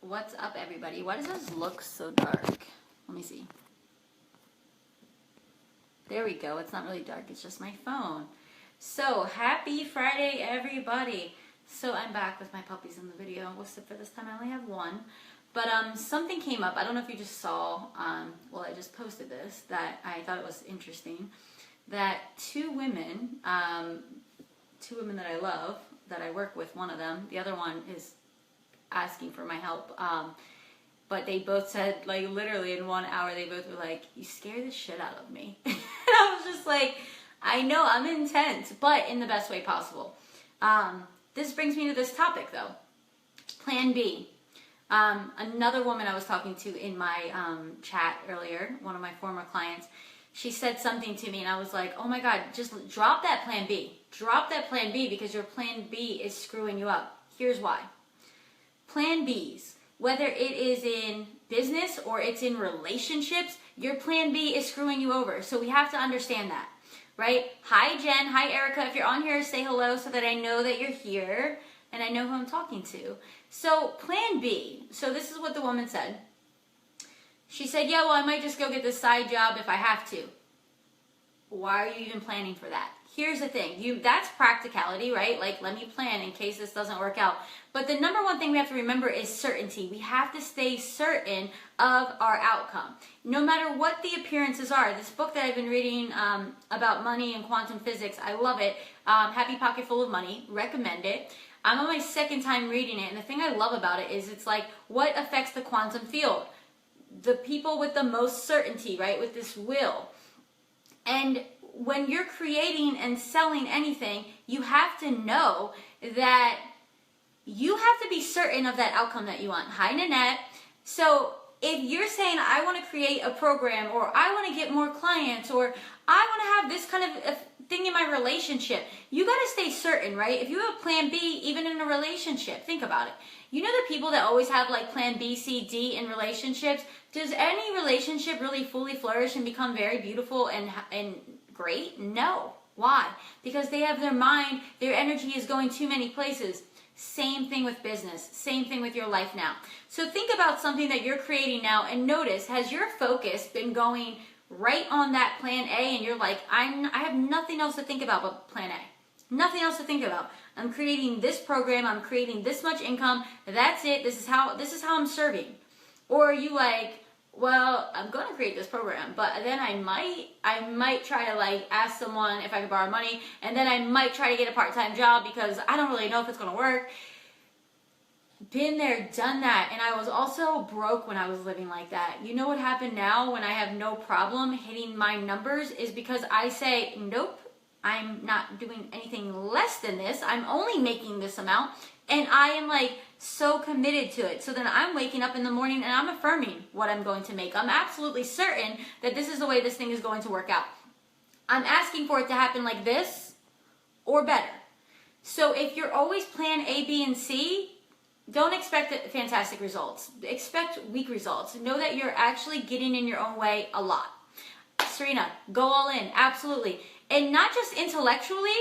What's up, everybody? Why does this look so dark? Let me see. There we go. It's not really dark. It's just my phone. So, happy Friday, everybody. So, I'm back with my puppies in the video. Except for this time, I only have one. But something came up. I don't know if you just saw, well, I just posted this, that I thought it was interesting. That two women that I love, that I work with, one of them, the other one is asking for my help, but they both said, like, literally in 1 hour, they both were like, you scare the shit out of me. And I was just like, I know, I'm intense, but in the best way possible. This brings me to this topic, though. Plan B. Another woman I was talking to in my chat earlier, one of my former clients, she said something to me, and I was like, oh my God, just drop that plan B. Drop that plan B, because your plan B is screwing you up. Here's why. Plan Bs, whether it is in business or it's in relationships, your plan B is screwing you over. So we have to understand that, right? Hi, Jen. Hi, Erica. If you're on here, say hello so that I know that you're here and I know who I'm talking to. So plan B. So this is what the woman said. She said, yeah, well, I might just go get this side job if I have to. Why are you even planning for that? Here's the thing. That's practicality, right? Like, let me plan in case this doesn't work out. But the number one thing we have to remember is certainty. We have to stay certain of our outcome. No matter what the appearances are. This book that I've been reading about money and quantum physics, I love it. Happy Pocket Full of Money. Recommend it. I'm on my second time reading it. And the thing I love about it is it's like, what affects the quantum field? The people with the most certainty, right? With this will. And when you're creating and selling anything, you have to know that you have to be certain of that outcome that you want. Hi, Nanette. So if you're saying, I want to create a program, or I want to get more clients, or I want to have this kind of thing in my relationship, you got to stay certain, right? If you have a plan B, even in a relationship, think about it. You know the people that always have like plan B, C, D in relationships? Does any relationship really fully flourish and become very beautiful and great? No. Why? Because they have their mind, their energy is going too many places. Same thing with business. Same thing with your life now. So think about something that you're creating now and notice, has your focus been going right on that plan A and you're like, I have nothing else to think about but plan A. Nothing else to think about. I'm creating this program. I'm creating this much income. That's it. This is how I'm serving. Or are you like, well, I'm going to create this program, but then I might try to like ask someone if I could borrow money, and then I might try to get a part-time job because I don't really know if it's going to work. Been there, done that, and I was also broke when I was living like that. You know what happened now when I have no problem hitting my numbers is because I say, nope, I'm not doing anything less than this. I'm only making this amount, and I am like so committed to it. So then I'm waking up in the morning and I'm affirming what I'm going to make. I'm absolutely certain that this is the way this thing is going to work out. I'm asking for it to happen like this or better. So if you're always plan A, B, and C, don't expect fantastic results. Expect weak results. Know that you're actually getting in your own way a lot. Serena, go all in. Absolutely. And not just intellectually.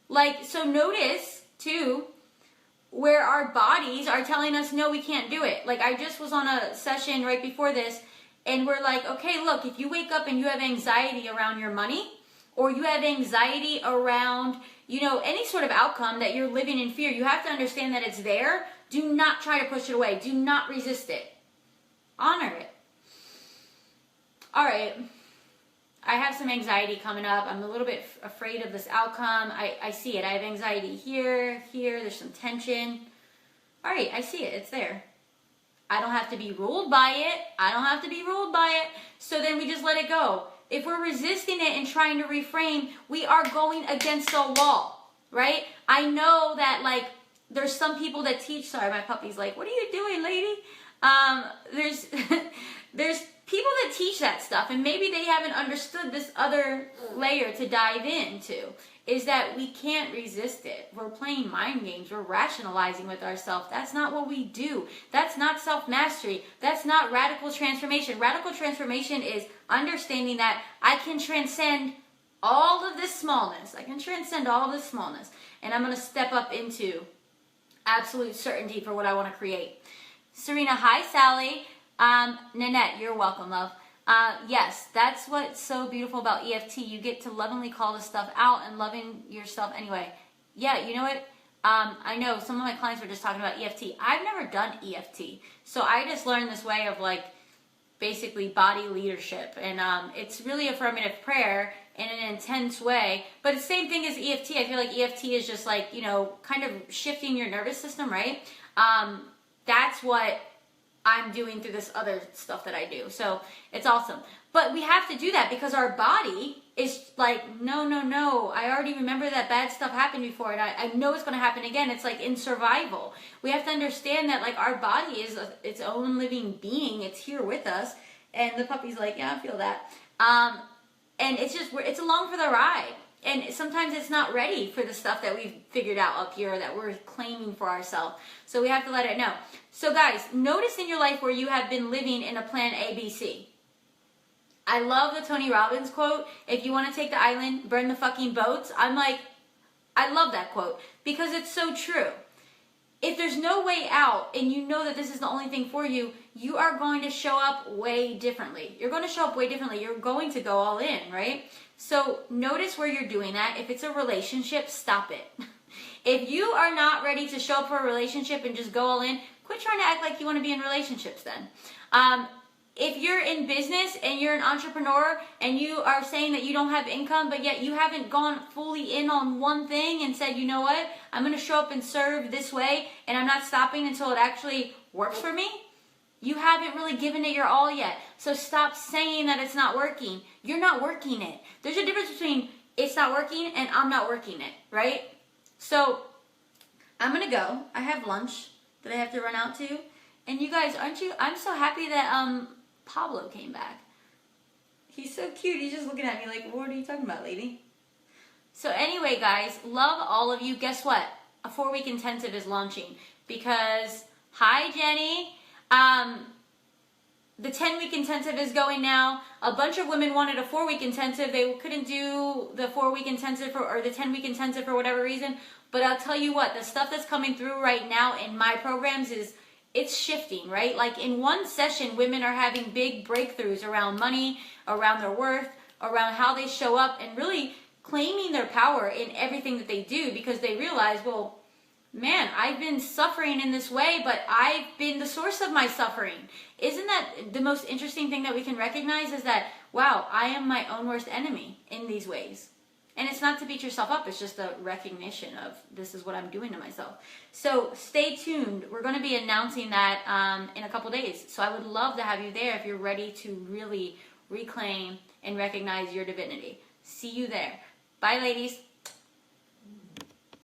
Like, so notice too, where our bodies are telling us, no, we can't do it. Like, I just was on a session right before this, and we're like, okay, look, if you wake up and you have anxiety around your money, or you have anxiety around, any sort of outcome that you're living in fear, you have to understand that it's there. Do not try to push it away. Do not resist it. Honor it. All right. I have some anxiety coming up. I'm a little bit afraid of this outcome. I see it. I have anxiety here. There's some tension. All right, I see it. It's there. I don't have to be ruled by it. So then we just let it go. If we're resisting it and trying to reframe, we are going against a wall, right? I know that, like, there's some people that teach. Sorry, my puppy's like, what are you doing, lady? There's people that teach that stuff, and maybe they haven't understood this other layer to dive into, is that we can't resist it. We're playing mind games. We're rationalizing with ourselves. That's not what we do. That's not self-mastery. That's not radical transformation. Radical transformation is understanding that I can transcend all of this smallness. And I'm going to step up into absolute certainty for what I want to create. Serena, hi, Sally. Nanette, you're welcome, love. Yes, that's what's so beautiful about EFT. You get to lovingly call the stuff out and loving yourself anyway. Yeah, you know what? I know some of my clients were just talking about EFT. I've never done EFT. So I just learned this way of like basically body leadership. And it's really affirmative prayer in an intense way. But the same thing as EFT. I feel like EFT is just like, you know, kind of shifting your nervous system, right? That's what I'm doing through this other stuff that I do. So it's awesome. But we have to do that because our body is like, no, no, no. I already remember that bad stuff happened before, and I know it's going to happen again. It's like in survival. We have to understand that like our body is its own living being. It's here with us. And the puppy's like, yeah, I feel that. And it's just, it's along for the ride. And sometimes it's not ready for the stuff that we've figured out up here that we're claiming for ourselves. So we have to let it know. So guys, notice in your life where you have been living in a plan ABC. I love the Tony Robbins quote, if you want to take the island, burn the fucking boats. I'm like, I love that quote because it's so true. If there's no way out and you know that this is the only thing for you, you are going to show up way differently. You're going to show up way differently. You're going to go all in, right? So notice where you're doing that. If it's a relationship, stop it. If you are not ready to show up for a relationship and just go all in, quit trying to act like you want to be in relationships then. If you're in business and you're an entrepreneur and you are saying that you don't have income, but yet you haven't gone fully in on one thing and said, you know what, I'm going to show up and serve this way and I'm not stopping until it actually works for me, you haven't really given it your all yet. So stop saying that it's not working. You're not working it. There's a difference between it's not working and I'm not working it, right? So I'm going to go. I have lunch that I have to run out to. And you guys, aren't you? I'm so happy that Pablo came back. He's so cute. He's just looking at me like, what are you talking about, lady? So anyway, guys, love all of you. Guess what? A 4-week intensive is launching because, hi, Jenny. The 10-week intensive is going now. A bunch of women wanted a 4-week intensive. They couldn't do the 4-week intensive or the 10-week intensive for whatever reason. But I'll tell you what, the stuff that's coming through right now in my programs is, it's shifting, right? Like in one session, women are having big breakthroughs around money, around their worth, around how they show up, and really claiming their power in everything that they do because they realize, well, man, I've been suffering in this way, but I've been the source of my suffering. Isn't that the most interesting thing that we can recognize is that, wow, I am my own worst enemy in these ways. And it's not to beat yourself up. It's just a recognition of this is what I'm doing to myself. So stay tuned. We're going to be announcing that in a couple days. So I would love to have you there if you're ready to really reclaim and recognize your divinity. See you there. Bye, ladies.